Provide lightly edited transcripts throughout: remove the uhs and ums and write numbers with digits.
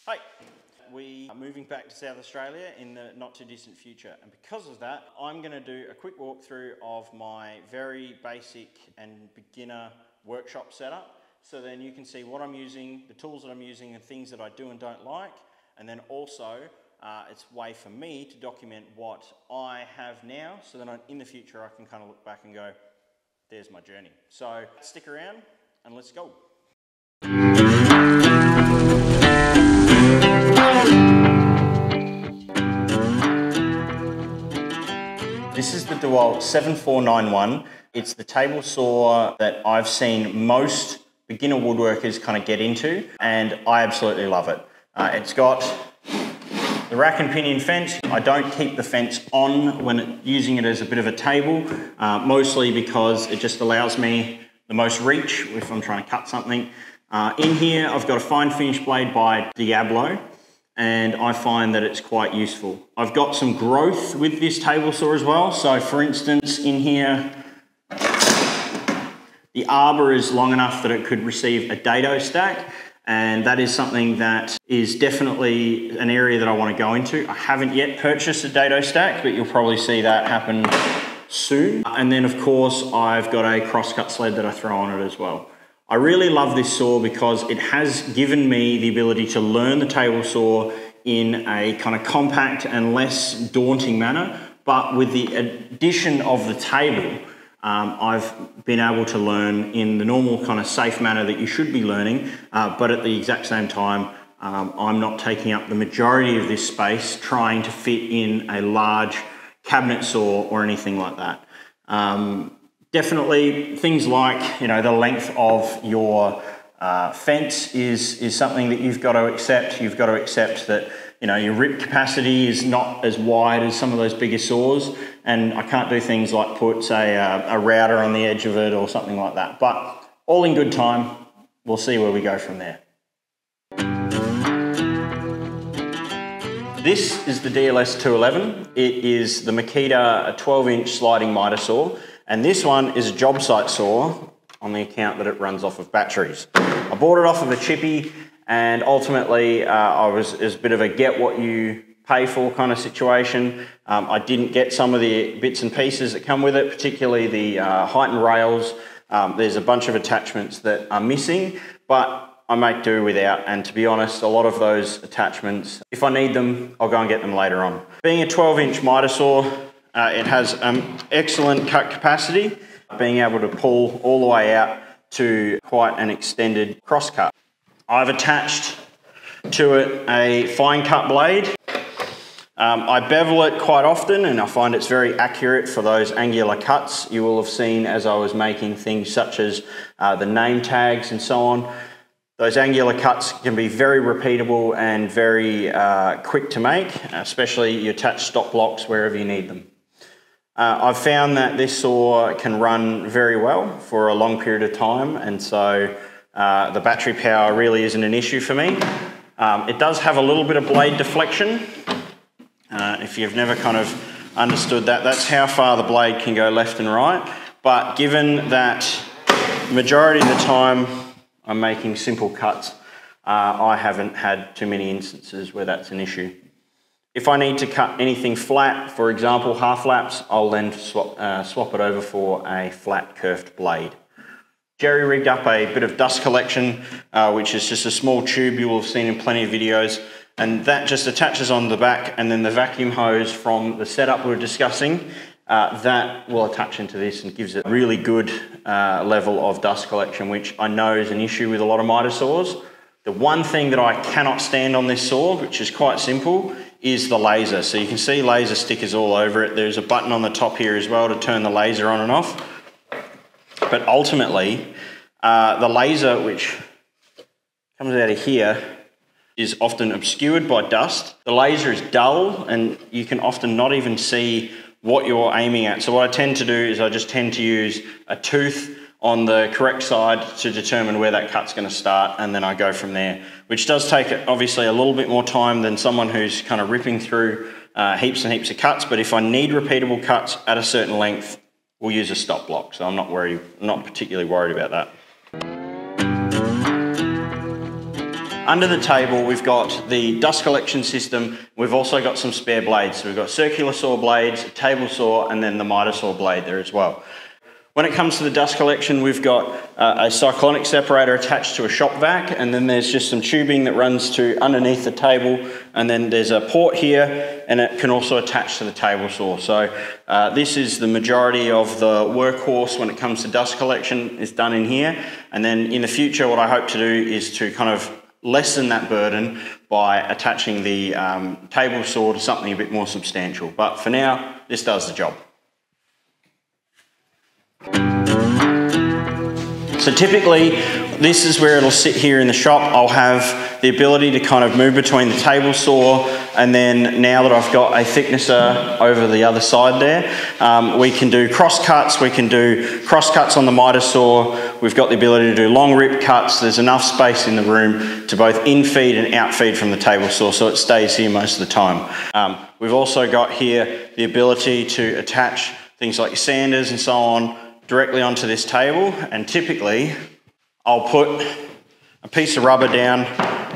Hi, we are moving back to South Australia in the not too distant future, and because of that I'm going to do a quick walkthrough of my very basic and beginner workshop setup, so then you can see what I'm using, the tools that I'm using and things that I do and don't like, and then also it's a way for me to document what I have now, so then in the future I can kind of look back and go, there's my journey. So stick around and let's go. This is the DeWalt 7491. It's the table saw that I've seen most beginner woodworkers kind of get into, and I absolutely love it. It's got the rack and pinion fence. I don't keep the fence on when using it as a bit of a table, mostly because it just allows me the most reach if I'm trying to cut something. In here I've got a fine finish blade by Diablo, and I find that it's quite useful. I've got some growth with this table saw as well. So for instance, in here, the arbor is long enough that it could receive a dado stack, and that is something that is definitely an area that I want to go into. I haven't yet purchased a dado stack, but you'll probably see that happen soon. And then of course, I've got a crosscut sled that I throw on it as well. I really love this saw because it has given me the ability to learn the table saw in a kind of compact and less daunting manner, but with the addition of the table, I've been able to learn in the normal kind of safe manner that you should be learning, but at the exact same time, I'm not taking up the majority of this space trying to fit in a large cabinet saw or anything like that. Definitely things like, you know, the length of your fence is something that you've got to accept. You've got to accept that, you know, your rip capacity is not as wide as some of those bigger saws, and I can't do things like put, say, a router on the edge of it or something like that. But all in good time, we'll see where we go from there. This is the DLS 211. It is the Makita 12-inch sliding mitre saw. And this one is a job site saw on the account that it runs off of batteries. I bought it off of a chippy, and ultimately it was a bit of a get what you pay for kind of situation. I didn't get some of the bits and pieces that come with it, particularly the height and rails. There's a bunch of attachments that are missing, but I make do without, and to be honest, a lot of those attachments, if I need them, I'll go and get them later on. Being a 12-inch mitre saw, it has excellent cut capacity, being able to pull all the way out to quite an extended cross cut. I've attached to it a fine cut blade. I bevel it quite often, and I find it's very accurate for those angular cuts you will have seen as I was making things such as the name tags and so on. Those angular cuts can be very repeatable and very quick to make, especially you attach stop blocks wherever you need them. I've found that this saw can run very well for a long period of time, and so the battery power really isn't an issue for me. It does have a little bit of blade deflection. If you've never kind of understood that, that's how far the blade can go left and right. But given that majority of the time I'm making simple cuts, I haven't had too many instances where that's an issue. If I need to cut anything flat, for example half laps, I'll then swap it over for a flat curved blade. Jerry rigged up a bit of dust collection, which is just a small tube you will have seen in plenty of videos, and that just attaches on the back, and then the vacuum hose from the setup we were discussing, that will attach into this and gives it a really good level of dust collection, which I know is an issue with a lot of mitre saws. The one thing that I cannot stand on this saw, which is quite simple, is the laser. So you can see laser stickers all over it. There's a button on the top here as well to turn the laser on and off. But ultimately, the laser, which comes out of here, is often obscured by dust. The laser is dull, and you can often not even see what you're aiming at. So what I tend to do is I just tend to use a tooth on the correct side to determine where that cut's going to start, and then I go from there, which does take obviously a little bit more time than someone who's kind of ripping through heaps and heaps of cuts. But if I need repeatable cuts at a certain length, we'll use a stop block, so I'm not particularly worried about that. Under the table, we've got the dust collection system. We've also got some spare blades. So we've got circular saw blades, a table saw, and then the mitre saw blade there as well. When it comes to the dust collection, we've got a cyclonic separator attached to a shop vac, and then there's just some tubing that runs to underneath the table, and then there's a port here, and it can also attach to the table saw. So this is the majority of the workhorse when it comes to dust collection is done in here. And then in the future, what I hope to do is to kind of lessen that burden by attaching the table saw to something a bit more substantial. But for now, this does the job. So typically, this is where it'll sit here in the shop. I'll have the ability to kind of move between the table saw, and then now that I've got a thicknesser over the other side there, we can do cross cuts, we can do cross cuts on the mitre saw, we've got the ability to do long rip cuts. There's enough space in the room to both in-feed and out-feed from the table saw, so it stays here most of the time. We've also got here the ability to attach things like your sanders and so on directly onto this table, and typically I'll put a piece of rubber down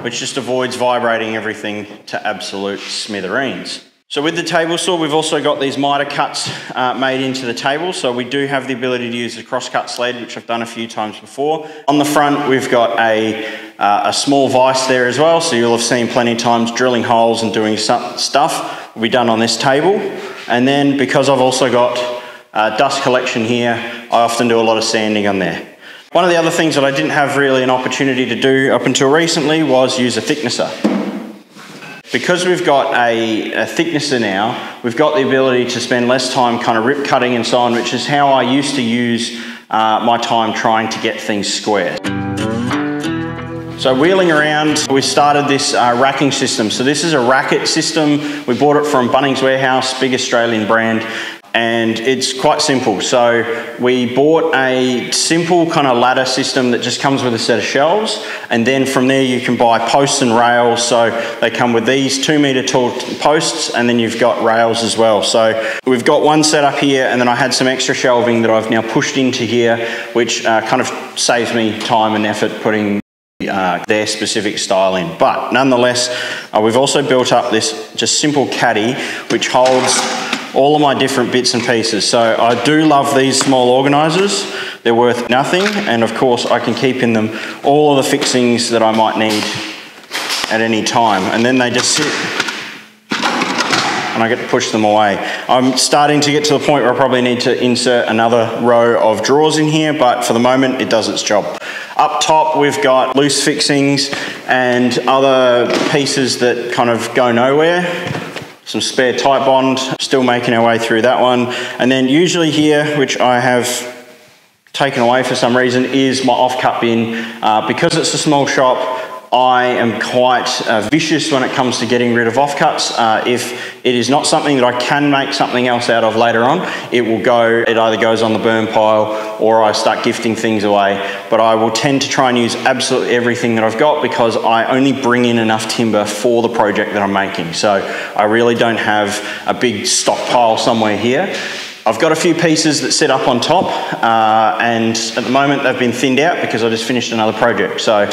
which just avoids vibrating everything to absolute smithereens. So with the table saw, we've also got these mitre cuts made into the table, so we do have the ability to use the cross-cut sled, which I've done a few times before. On the front, we've got a small vise there as well, so you'll have seen plenty of times drilling holes and doing some stuff will be done on this table. And then because I've also got dust collection here, I often do a lot of sanding on there. One of the other things that I didn't have really an opportunity to do up until recently was use a thicknesser. Because we've got a thicknesser now, we've got the ability to spend less time kind of rip cutting and so on, which is how I used to use my time trying to get things square. So wheeling around, we started this racking system. So this is a racket system. We bought it from Bunnings Warehouse, big Australian brand. And it's quite simple. So we bought a simple kind of ladder system that just comes with a set of shelves, and then from there you can buy posts and rails. So they come with these 2 metre tall posts, and then you've got rails as well. So we've got one set up here, and then I had some extra shelving that I've now pushed into here, which kind of saves me time and effort putting their specific style in. But nonetheless, we've also built up this just simple caddy which holds all of my different bits and pieces. So I do love these small organisers. They're worth nothing, and of course I can keep in them all of the fixings that I might need at any time, and then they just sit and I get to push them away. I'm starting to get to the point where I probably need to insert another row of drawers in here, but for the moment it does its job. Up top we've got loose fixings and other pieces that kind of go nowhere. Some spare tight bond, still making our way through that one. And then usually here, which I have taken away for some reason, is my off-cut bin. Because it's a small shop, I am quite vicious when it comes to getting rid of offcuts. If it is not something that I can make something else out of later on, it either goes on the burn pile or I start gifting things away. But I will tend to try and use absolutely everything that I've got because I only bring in enough timber for the project that I'm making. So I really don't have a big stockpile somewhere here. I've got a few pieces that sit up on top, and at the moment they've been thinned out because I just finished another project. So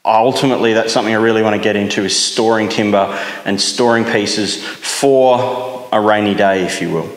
ultimately that's something I really want to get into, is storing timber and storing pieces for a rainy day, if you will.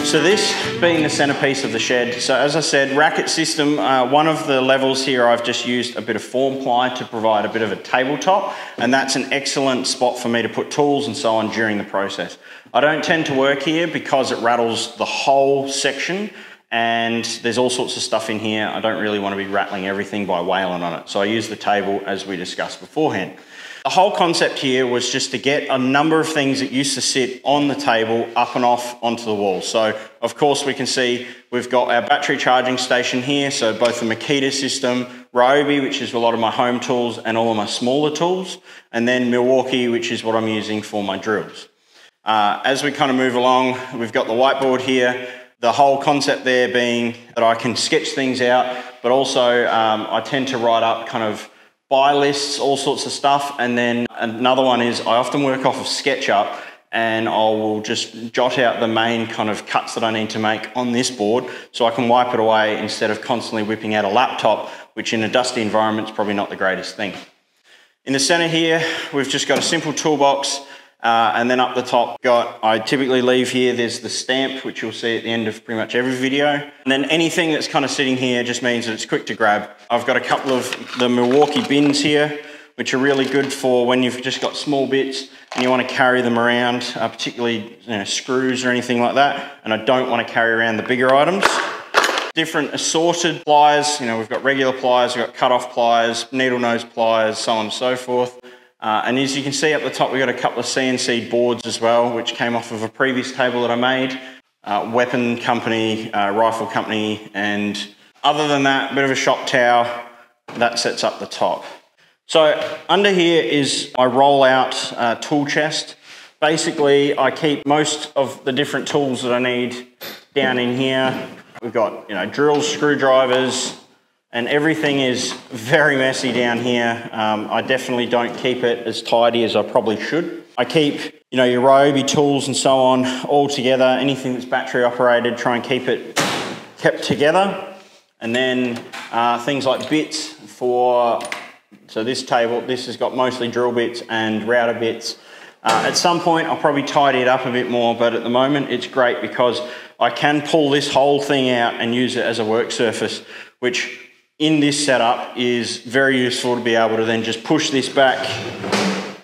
So this being the centerpiece of the shed, so as I said, racket system, one of the levels here I've just used a bit of form ply to provide a bit of a tabletop, and that's an excellent spot for me to put tools and so on during the process. I don't tend to work here because it rattles the whole section, and there's all sorts of stuff in here. I don't really want to be rattling everything by wailing on it, so I use the table as we discussed beforehand. The whole concept here was just to get a number of things that used to sit on the table up and off onto the wall. So of course we can see we've got our battery charging station here, so both the Makita system, Ryobi, which is a lot of my home tools and all of my smaller tools, and then Milwaukee, which is what I'm using for my drills. As we kind of move along, we've got the whiteboard here. The whole concept there being that I can sketch things out, but also I tend to write up kind of buy lists, all sorts of stuff. And then another one is I often work off of SketchUp, and I will just jot out the main kind of cuts that I need to make on this board so I can wipe it away instead of constantly whipping out a laptop which in a dusty environment is probably not the greatest thing. In the center here, we've just got a simple toolbox, and then up the top, I typically leave here, there's the stamp, which you'll see at the end of pretty much every video. And then anything that's kind of sitting here just means that it's quick to grab. I've got a couple of the Milwaukee bins here, which are really good for when you've just got small bits and you want to carry them around, particularly screws or anything like that, and I don't want to carry around the bigger items. Different assorted pliers, we've got regular pliers, we've got cut-off pliers, needle nose pliers, so on and so forth. And as you can see up the top, we've got a couple of CNC boards as well, which came off of a previous table that I made. Weapon company, rifle company, and other than that, a bit of a shop tower, that sets up the top. So under here is I roll out a tool chest. Basically, I keep most of the different tools that I need down in here. We've got, drills, screwdrivers, and everything is very messy down here. I definitely don't keep it as tidy as I probably should. I keep, your Ryobi tools and so on all together. Anything that's battery operated, try and keep it kept together. And then things like bits for, so this table, this has got mostly drill bits and router bits. At some point, I'll probably tidy it up a bit more, but at the moment, it's great because I can pull this whole thing out and use it as a work surface, which in this setup is very useful to be able to then just push this back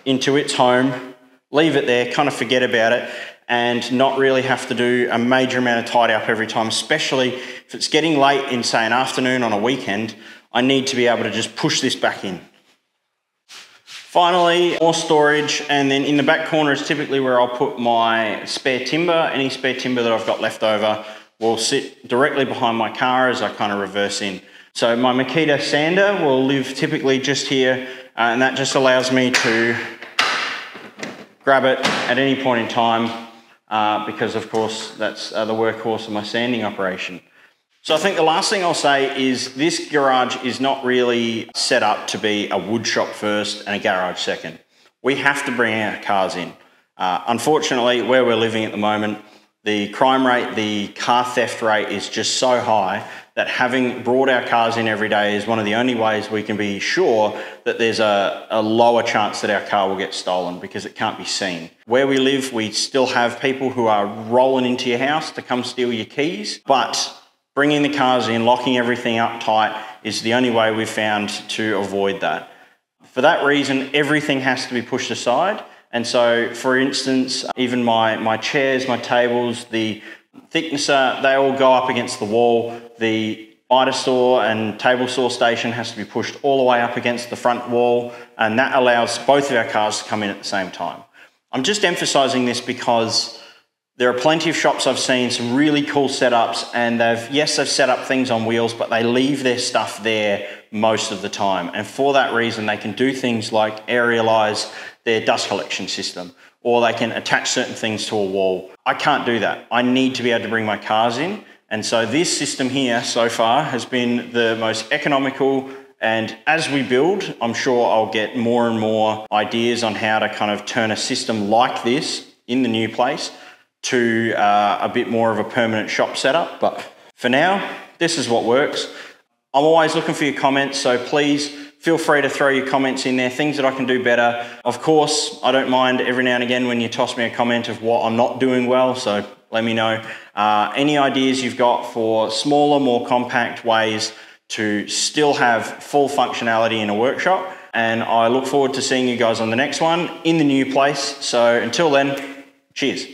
into its home, leave it there, kind of forget about it, and not really have to do a major amount of tidy up every time, especially if it's getting late in, say, an afternoon on a weekend. I need to be able to just push this back in. Finally, more storage, and then in the back corner is typically where I'll put my spare timber. Any spare timber that I've got left over will sit directly behind my car as I kind of reverse in. So my Makita sander will live typically just here, and that just allows me to grab it at any point in time because, of course, that's the workhorse of my sanding operation. So I think the last thing I'll say is this garage is not really set up to be a wood shop first and a garage second. We have to bring our cars in. Unfortunately, where we're living at the moment, the crime rate, the car theft rate is just so high that having brought our cars in every day is one of the only ways we can be sure that there's a lower chance that our car will get stolen because it can't be seen. Where we live, we still have people who are rolling into your house to come steal your keys, but bringing the cars in, locking everything up tight is the only way we've found to avoid that. For that reason, everything has to be pushed aside. And so, for instance, even my chairs, my tables, the thicknesser, they all go up against the wall. The mitre saw and table saw station has to be pushed all the way up against the front wall, and that allows both of our cars to come in at the same time. I'm just emphasising this because there are plenty of shops I've seen, some really cool setups, and they've set up things on wheels, but they leave their stuff there most of the time. And for that reason, they can do things like aerialise their dust collection system, or they can attach certain things to a wall. I can't do that. I need to be able to bring my cars in. And so this system here so far has been the most economical, and as we build, I'm sure I'll get more and more ideas on how to kind of turn a system like this in the new place to a bit more of a permanent shop setup. But for now, this is what works. I'm always looking for your comments, so please feel free to throw your comments in there, things that I can do better. Of course, I don't mind every now and again when you toss me a comment of what I'm not doing well, so let me know. Any ideas you've got for smaller, more compact ways to still have full functionality in a workshop, and I look forward to seeing you guys on the next one in the new place. So until then, cheers.